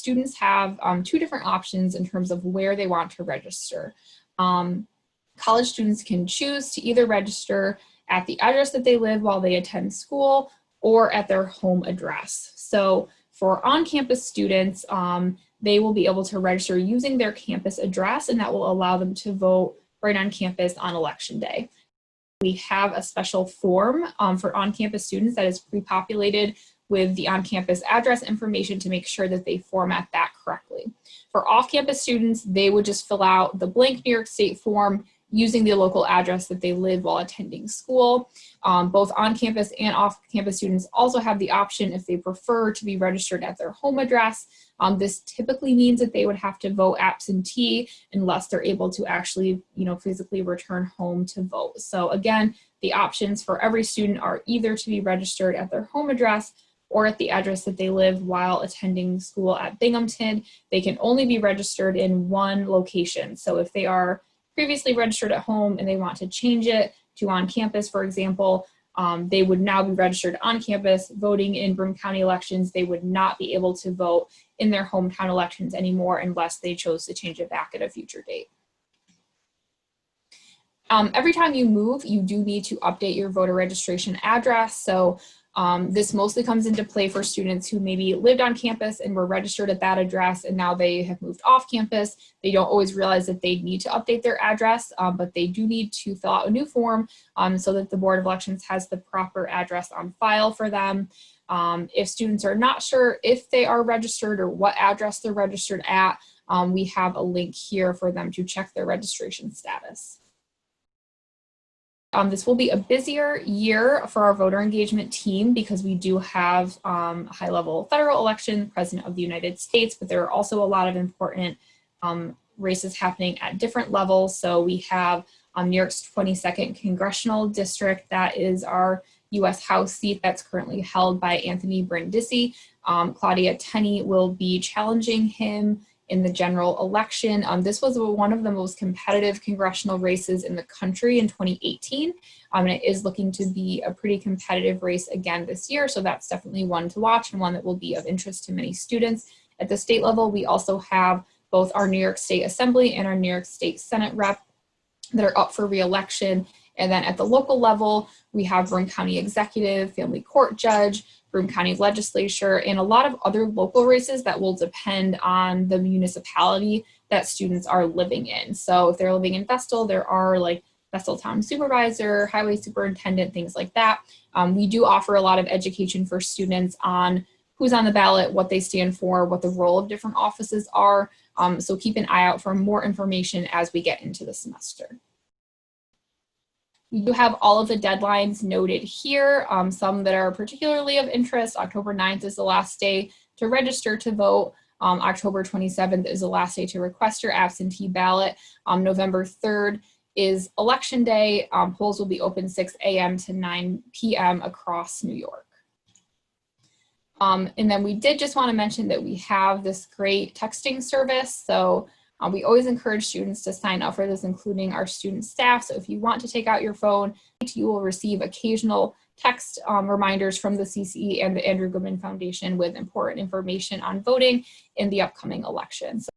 students have two different options in terms of where they want to register. College students can choose to either register at the address that they live while they attend school or at their home address. So for on-campus students, they will be able to register using their campus address, and that will allow them to vote right on campus on election day. We have a special form for on-campus students that is pre-populated with the on-campus address information to make sure that they format that correctly. For off-campus students, they would just fill out the blank New York State form using the local address that they live while attending school. Both on-campus and off-campus students also have the option, if they prefer, to be registered at their home address. This typically means that they would have to vote absentee unless they're able to actually, physically return home to vote. So again, the options for every student are either to be registered at their home address or at the address that they live while attending school at Binghamton. They can only be registered in one location. So if they are previously registered at home and they want to change it to on campus, for example, they would now be registered on campus voting in Broome County elections. They would not be able to vote in their hometown elections anymore unless they chose to change it back at a future date. Every time you move, you do need to update your voter registration address. So this mostly comes into play for students who maybe lived on campus and were registered at that address, and now they have moved off campus. They don't always realize that they need to update their address, but they do need to fill out a new form so that the Board of Elections has the proper address on file for them. If students are not sure if they are registered or what address they're registered at, we have a link here for them to check their registration status. This will be a busier year for our voter engagement team because we do have a high-level federal election, President of the United States, but there are also a lot of important races happening at different levels. So we have New York's 22nd Congressional District. That is our U.S. House seat that's currently held by Anthony Brindisi. Claudia Tenney will be challenging him in the general election. This was one of the most competitive congressional races in the country in 2018, and it is looking to be a pretty competitive race again this year, so that's definitely one to watch and one that will be of interest to many students. At the state level, we also have both our New York State Assembly and our New York State Senate rep that are up for re-election, and then at the local level, we have Broome County Executive, Family Court Judge, Broome County Legislature, and a lot of other local races that will depend on the municipality that students are living in. So if they're living in Vestal, there are like Vestal Town Supervisor, Highway Superintendent, things like that. We do offer a lot of education for students on who's on the ballot, what they stand for, what the role of different offices are. So keep an eye out for more information as we get into the semester. We do have all of the deadlines noted here, some that are particularly of interest. October 9th is the last day to register to vote. October 27th is the last day to request your absentee ballot. November 3rd is election day. Polls will be open 6 a.m. to 9 p.m. across New York. And then we did just want to mention that we have this great texting service. So we always encourage students to sign up for this, including our student staff. So if you want to take out your phone, you will receive occasional text reminders from the CCE and the Andrew Goodman Foundation with important information on voting in the upcoming elections.